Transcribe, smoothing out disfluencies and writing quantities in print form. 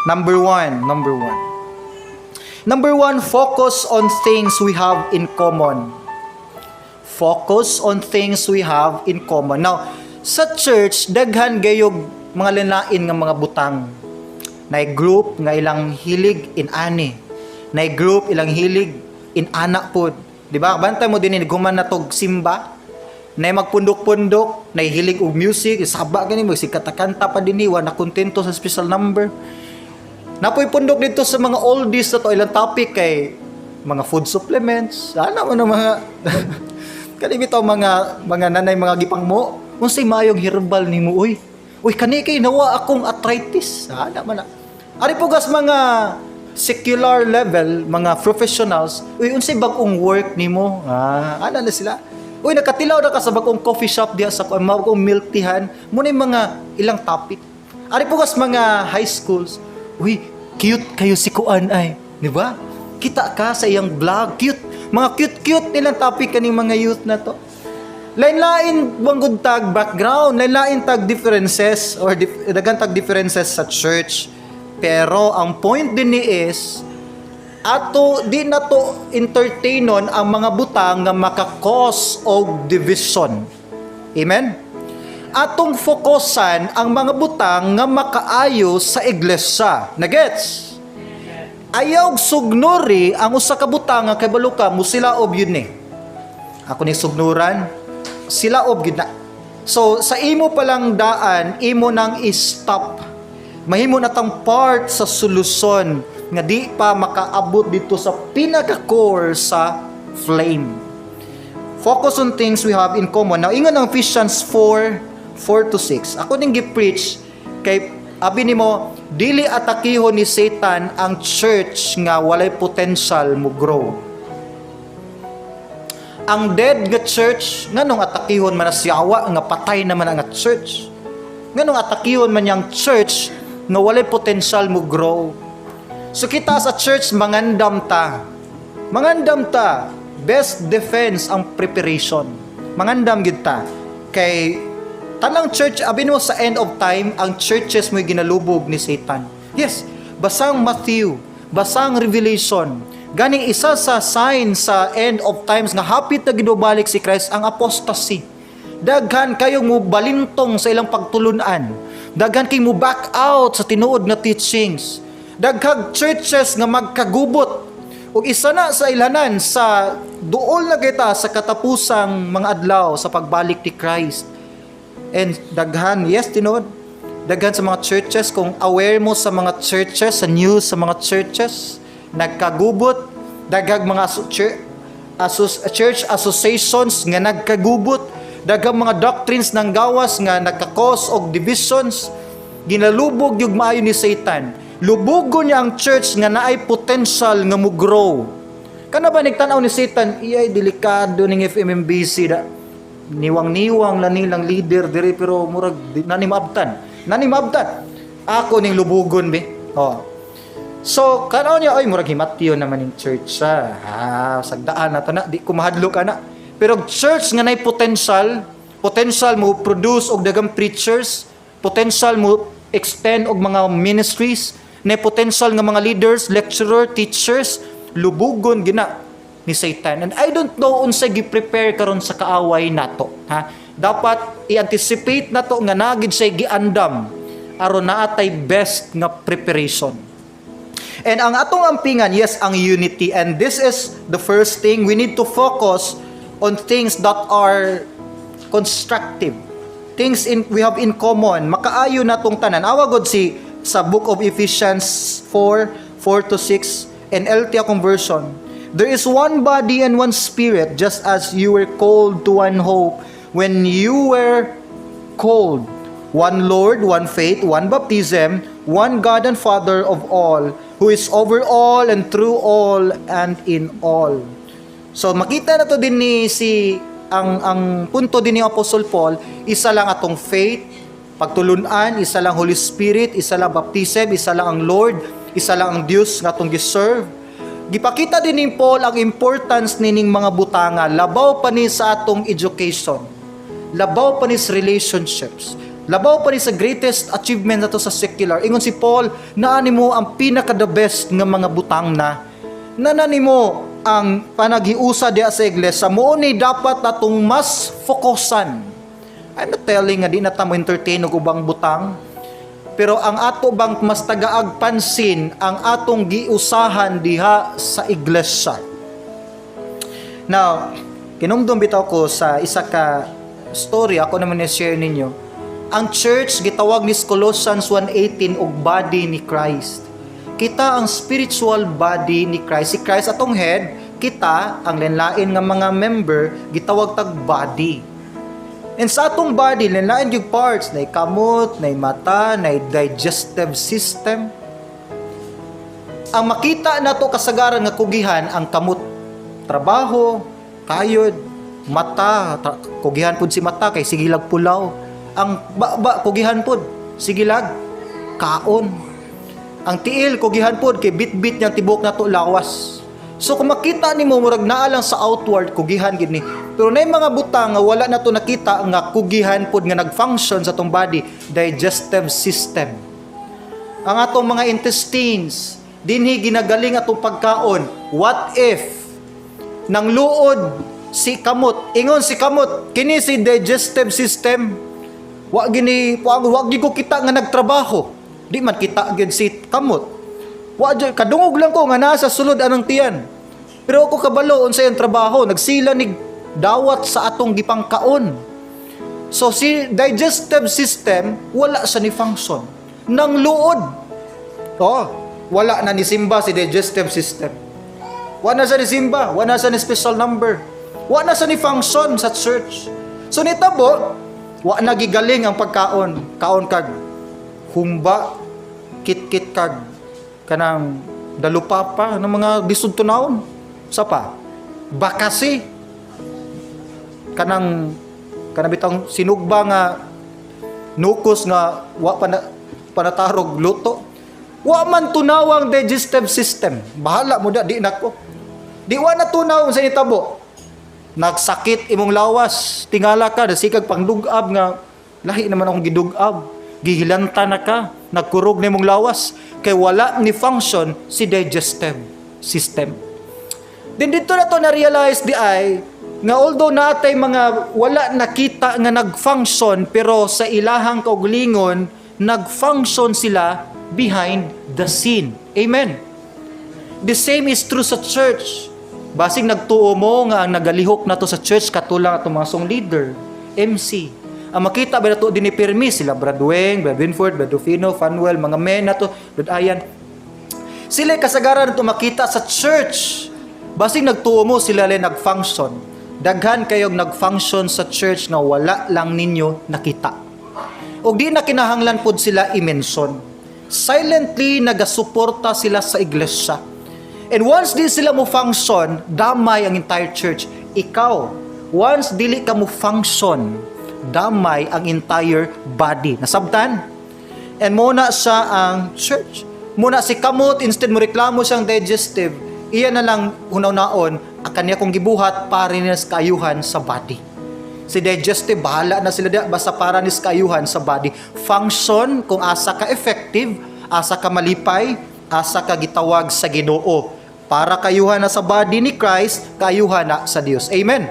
Number one. Number one, focus on things we have in common. Focus on things we have in common. Now, sa church, daghan gayog mga linain nga mga butang. Nay group nga ilang hilig in ani. Nay group ilang hilig in anak pod. Di ba? Bantay mo din guman na tog simba. Nay magpundok-pundok, nay hilig og music, isaba gani mo sikata-kanta pa dinhi wa na kontento sa special number. Napoy pundok dito sa mga oldies na to ilang topic kay mga food supplements. Ana man mga kani bitaw mga nanay mga gipang mo. Unsay maayong herbal nimo uy? Uy kani kay nawa akong arthritis. Ana man. Ari pugas mga secular level, mga professionals, uy unsay bag-ong work nimo? Ana na sila. Uy nakatilaw na ka sa bag-ong coffee shop diha sa mga milk teahan. Muna mga ilang topic. Ari pugas mga high schools. Uy, cute kayo si Kuan ay, di ba? Kita ka sa iyang vlog, cute. Mga cute nilang topic kaning mga youth na to. Lain-lain banggod tag background, lain-lain tag differences or dagan tag differences sa church. Pero ang point din ni is ato di na to entertainon ang mga butang nga maka-cause og division. Amen? Atong fokusan ang mga butang nga makaayo sa iglesia. Nagets? Ayaw sugnori ang usa ka butang nga kay baluka mo sila ob yun ni. Ako ni sugnuran, sila ob gid na. So sa imo palang daan, imo nang i-stop. Mahimo na tang part sa solusyon nga di pa makaabot dito sa pinaka-core sa flame. Focus on things we have in common. Now ingon ang Ephesians 4:4-6. Ako ning gi-preach kay abi nimo dili atakihon ni Satan ang church nga walay potential mo grow. Ang dead nga church nganong atakihon man siyawa nga patay naman ang church. Nganong atakihon man yang church nga walay potential mo grow. So kita sa church mangandam ta. Best defense ang preparation. Mangandam gid ta kay tanang church, abin mo sa end of time, ang churches mo'y ginalubog ni Satan. Yes, basang Matthew, basang Revelation. Ganing isa sa sign sa end of times nga hapit na ginubalik si Christ, ang apostasy. Daghan kayong mo balintong sa ilang pagtulunan. Daghan kayong mo back out sa tinuod na teachings. Daghang churches nga magkagubot. Ug isa na sa ilanan sa duol na kita sa katapusang mga adlaw sa pagbalik ni Christ. And daghan, yes, tinuod, daghan sa mga churches, kung aware mo sa mga churches, sa news sa mga churches, nagkagubot, daghang mga church associations nga nagkagubot, daghang mga doctrines ng gawas nga nagka-cause og divisions, ginalubog yung maayo ni Satan. Lubugon niya ang church nga naay potential nga mo grow. Kana ba nagtanaw ni Satan, iyay delikado ning FMMBC da. Niwang-niwang na nilang leader diri pero murag nanimabtan ako ning lubugon be. So kanaw niya ay murag himatyo naman ning church sagdaan na to na di ko mahadlok ana. Pero church nga nay potential mo produce og daghang preachers, potential mo extend og mga ministries, nay potential nga mga leaders, lecturer, teachers, lubugon gina ni Satan. And I don't know unsay gi-prepare karon sa kaaway nato, dapat i-anticipate nato nga nagid say giandam aron naatay best nga preparation. And ang atong ampingan, yes, ang unity, and this is the first thing. We need to focus on things that are constructive, things we have in common, makaayo natong tanan. Awagod si sa book of Ephesians 4:4-6 NLT conversion. There is one body and one spirit, just as you were called to one hope when you were called. One Lord, one faith, one baptism, one God and Father of all, who is over all and through all and in all. So makita na to din ni ang punto din ni Apostle Paul, isa lang atong faith, pagtulunan, isa lang Holy Spirit, isa lang baptism, isa lang ang Lord, isa lang ang Dios nga atong giserve. Gipakita din ni Paul ang importance nining mga butanga, labaw pa ni sa atong education, labaw pa ni sa relationships, Labaw pa ni sa greatest achievement nato sa secular. Ingon si Paul, naani mo ang pinaka the best nga mga butang na. Nanani mo ang panaghiusa diya sa iglesia. Mo ni dapat natong mas fokusan. I'm not telling nga di na ta mo entertain og ubang butang. Pero ang ato bang mas tagaag pansin ang atong giusahan diha sa iglesia. Now, kinumdum bitaw ko sa isa ka story ako naman i-share ninyo. Ang church gitawag ni Colossians 1:18 og body ni Christ. Kita ang spiritual body ni Christ. Si Christ atong head, kita ang lain-lain nga mga member gitawag tag body. And sa atong body, lain-lain yung parts, na kamot, na mata, na digestive system. Ang makita nato kasagaran nga kugihan ang kamot, trabaho, kayod, mata, kugihan pud si mata kay sigilag pulaw. Ang kugihan pod, sigilag kaon. Ang tiil kugihan pod kay bit-bit niyang tibok nato lawas. So kung makita nimo murag naa lang sa outward kugihan gid ni. Pero nay mga butang nga wala nato nakita nga kugihan pod nga nag-function sa tong body, digestive system. Ang atong mga intestines dinhi ginagaling atong pagkaon. What if nang luod si kamot, ingon si kamot, kini si digestive system wag gid ko kita nga nagtrabaho. Di man kita gid si kamot. Kadungog lang ko nga nasa sulod anang tiyan. Pero ako kabalo unsay ang trabaho, nagsila nig dawat sa atong gipangkaon. So si digestive system wala sa ni function. Nang luod. Wala na ni simba si digestive system. Wala sa ni simba, wala sa ni special number. Wala sa ni function sa church. So nitabo, wa nagigaling ang pagkaon. Kaon kag humba, kit-kit kag kanang dalupapa ng mga bisud tunawon. Sa pa? Bakasi. Kanang bitang sinugba nga nukos nga wa panatarog luto. Wa man tunawang digestive system. Bahala mo di nako. Di wa na tunaw sa itabo. Nagsakit imong lawas, tingala ka, nasikag pangdugab nga, lahi naman akong gidugab, gihilanta na ka, nagkurog na imong lawas, kay wala ni function si digestive system. Then dito na to na-realize di ay, nga although natay mga wala nakita nga nag-function, pero sa ilahang kaugalingon, nag-function sila behind the scene. Amen. The same is true sa church. Basing nagtuo mo nga ang nagalihok na to sa church katulang atong mga song leader, MC. Ang makita ba na to din ni Permis, sila Brad Weng, Brad Winford, Brad Rufino, Fanuel, mga men na to, Brad Ayan. Sila kasagaran na to makita sa church. Basing nagtuo mo, sila lang nag-function. Daghan kayong nag-function sa church nga wala lang ninyo nakita. O di na kinahanglan pod sila i-mention. Silently nagasuporta sila sa iglesia. And once di sila mo function, damay ang entire church. Ikaw, once dili ka mo function, damay ang entire body. Nasabtan? And muna sa ang church. Muna si kamot, instead mo reklamo siyang digestive, iyan na lang hunaw-naon, ang kanya kong gibuhat para niya sa kayuhan sa body. Si digestive, bahala na sila basta para niya sa kayuhan sa body. Function, kung asa ka effective, asa ka malipay, asa ka gitawag sa Ginoo. Para kayuhan na sa body ni Christ, kayuhan na sa Dios. Amen.